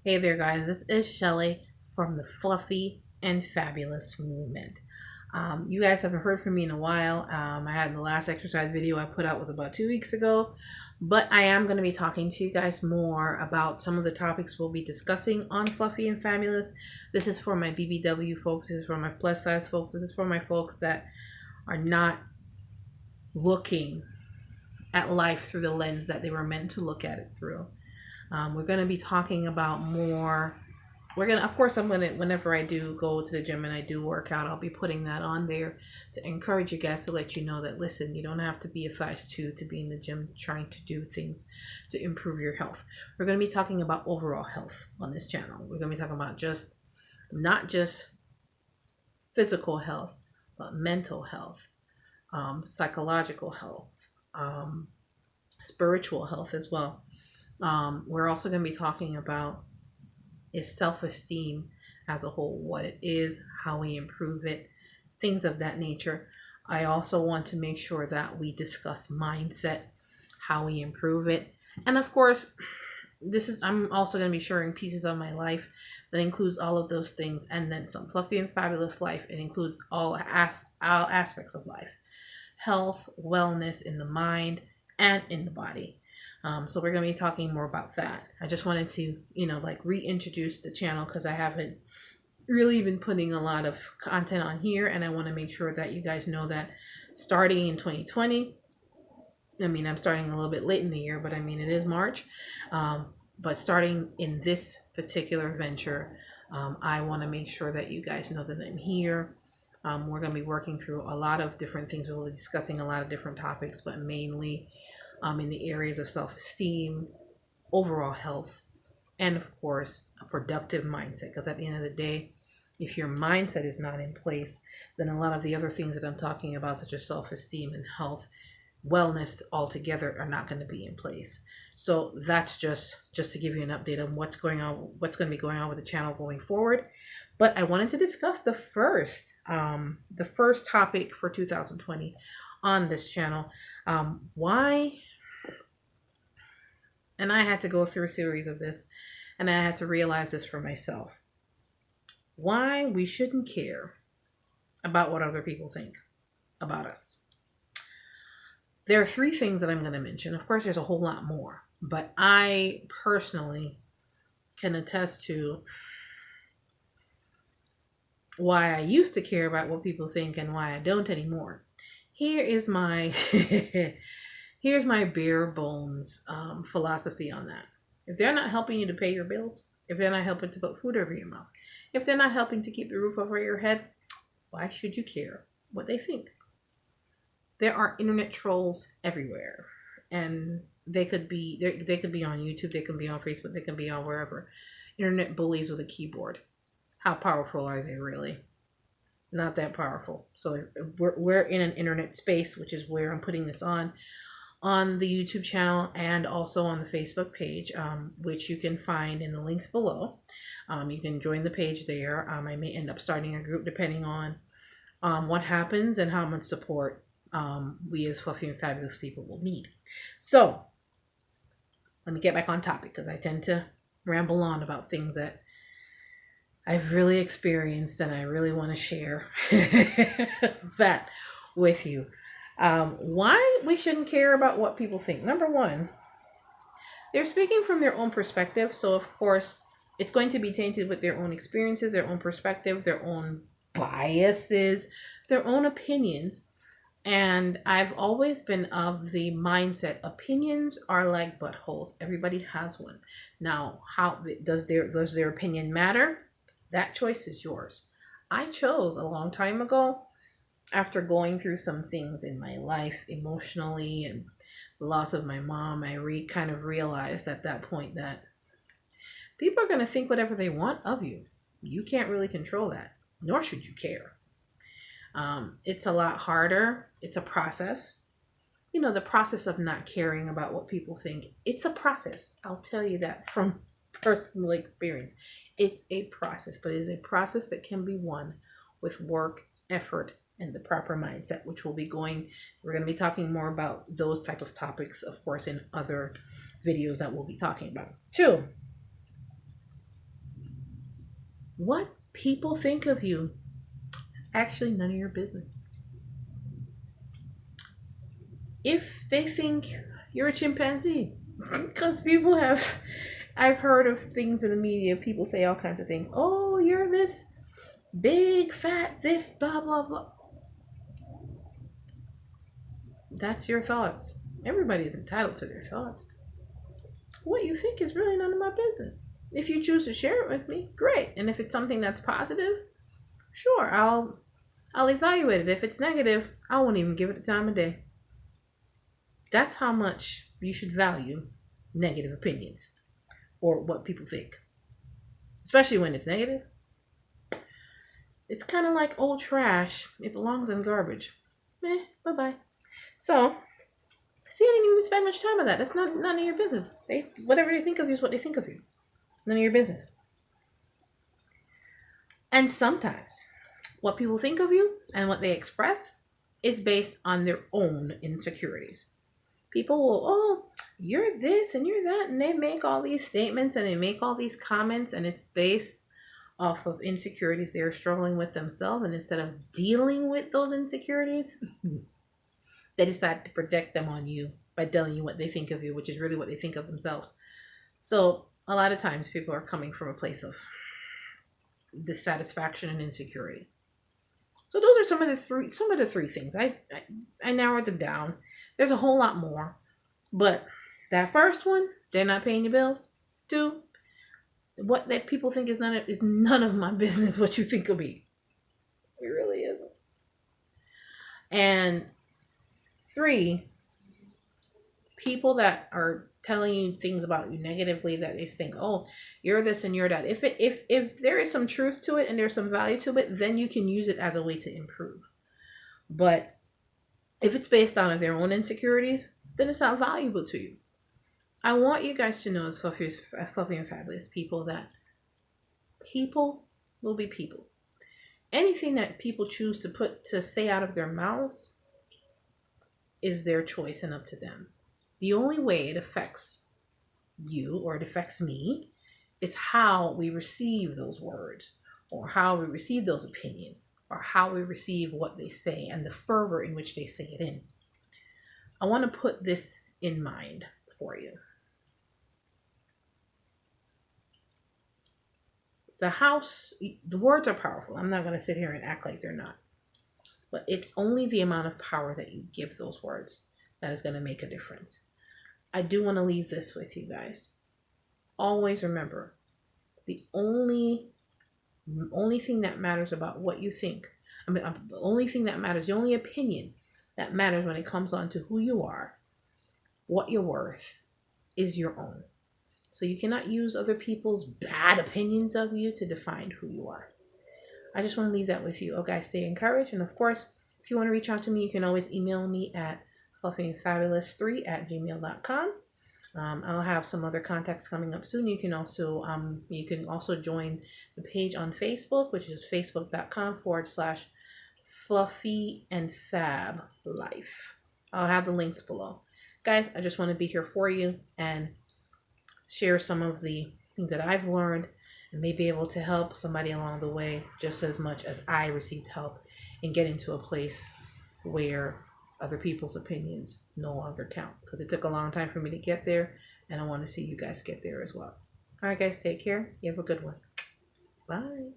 Hey there, guys. This is Shelly from the Fluffy and Fabulous movement. You guys haven't heard from me in a while. I had the last exercise video I put out was about 2 weeks ago, but I am going to be talking to you guys more about some of the topics we'll be discussing on Fluffy and Fabulous. This is for my BBW folks. This is for my plus size folks. This is for my folks that are not looking at life through the lens that they were meant to look at it through. We're going to be talking about more. Of course, whenever I do go to the gym and I do work out, I'll be putting that on there to encourage you guys, to let you know that, listen, you don't have to be a size 2 to be in the gym trying to do things to improve your health. We're going to be talking about overall health on this channel. We're going to be talking about not just physical health, but mental health, psychological health, spiritual health as well. We're also going to be talking about is self-esteem as a whole, what it is, how we improve it, things of that nature. I also want to make sure that we discuss mindset, how we improve it. And of course, I'm also going to be sharing pieces of my life that includes all of those things, and then some. Fluffy and Fabulous life. It includes all aspects of life. Health, wellness in the mind and in the body. So we're going to be talking more about that. I just wanted to, reintroduce the channel because I haven't really been putting a lot of content on here, and I want to make sure that you guys know that starting in 2020, I'm starting a little bit late in the year, but it is March. But starting in this particular venture, I want to make sure that you guys know that I'm here. We're going to be working through a lot of different things. We'll be discussing a lot of different topics, but mainly in the areas of self-esteem, overall health, and of course, a productive mindset. Because at the end of the day, if your mindset is not in place, then a lot of the other things that I'm talking about, such as self-esteem and health, wellness altogether, are not going to be in place. So that's just to give you an update on what's going to be going on with the channel going forward. But I wanted to discuss the first topic for 2020 on this channel. Why, and I had to go through a series of this, and I had to realize this for myself. Why we shouldn't care about what other people think about us. There are 3 things that I'm going to mention. Of course, there's a whole lot more, but I personally can attest to why I used to care about what people think and why I don't anymore. Here is my here's my bare bones philosophy on that. If they're not helping you to pay your bills, if they're not helping to put food over your mouth, if they're not helping to keep the roof over your head, why should you care what they think? There are internet trolls everywhere, and they could be on YouTube, they can be on Facebook, they can be on wherever. Internet bullies with a keyboard. How powerful are they really? Not that powerful. So we're in an internet space, which is where I'm putting this on the YouTube channel and also on the Facebook page, which you can find in the links below. You can join the page there. I may end up starting a group depending on what happens and how much support we as Fluffy and Fabulous people will need. So let me get back on topic, because I tend to ramble on about things that I've really experienced, and I really want to share that with you. Why we shouldn't care about what people think. Number one, they're speaking from their own perspective. So of course, it's going to be tainted with their own experiences, their own perspective, their own biases, their own opinions. And I've always been of the mindset, opinions are like buttholes. Everybody has one. Now, how does their opinion matter? That choice is yours. I chose a long time ago, after going through some things in my life emotionally and the loss of my mom, I kind of realized at that point that people are going to think whatever they want of you. You can't really control that, nor should you care. It's a lot harder. It's a process. The process of not caring about what people think. It's a process. I'll tell you that from personal experience. It's a process, but it is a process that can be won with work, effort, and the proper mindset, which we're going to be talking more about those type of topics, of course, in other videos that we'll be talking about. 2, What people think of you is actually none of your business. If they think you're a chimpanzee, because people have, I've heard of things in the media, people say all kinds of things. Oh, you're this big, fat, this, blah, blah, blah. That's your thoughts. Everybody's entitled to their thoughts. What you think is really none of my business. If you choose to share it with me, great. And if it's something that's positive, sure, I'll evaluate it. If it's negative, I won't even give it the time of day. That's how much you should value negative opinions or what people think. Especially when it's negative. It's kind of like old trash. It belongs in garbage. Bye-bye. So, see, I didn't even spend much time on that. That's none of your business. Whatever they think of you is what they think of you. None of your business. And sometimes what people think of you and what they express is based on their own insecurities. People will, oh, you're this and you're that, and they make all these statements and they make all these comments, and it's based off of insecurities they're struggling with themselves. And instead of dealing with those insecurities, they decide to project them on you by telling you what they think of you, which is really what they think of themselves. So a lot of times people are coming from a place of dissatisfaction and insecurity. So those are some of the three things. I narrowed them down. There's a whole lot more. But that first one, they're not paying your bills. 2, what that people think is none of my business what you think of me. It really isn't. And 3, people that are telling you things about you negatively that they think, oh, you're this and you're that. If there is some truth to it and there's some value to it, then you can use it as a way to improve. But if it's based on their own insecurities, then it's not valuable to you. I want you guys to know, as Fluffy and Fabulous people, that people will be people. Anything that people choose to say out of their mouths is their choice and up to them. The only way it affects you or it affects me is how we receive those words, or how we receive those opinions, or how we receive what they say and the fervor in which they say it in. I want to put this in mind for you. The words are powerful. I'm not going to sit here and act like they're not. But it's only the amount of power that you give those words that is going to make a difference. I do want to leave this with you guys. Always remember, the only thing that matters about what you think, the only thing that matters, the only opinion that matters when it comes on to who you are, what you're worth, is your own. So you cannot use other people's bad opinions of you to define who you are. I just want to leave that with you. Oh, guys, stay encouraged. And of course, if you want to reach out to me, you can always email me at FluffyandFabulous3@gmail.com. I'll have some other contacts coming up soon. You can also join the page on Facebook, which is facebook.com/FluffyandFabLife. I'll have the links below. Guys, I just want to be here for you and share some of the things that I've learned and may be able to help somebody along the way just as much as I received help in getting to a place where other people's opinions no longer count, because it took a long time for me to get there, and I want to see you guys get there as well. All right, guys, take care. You have a good one. Bye.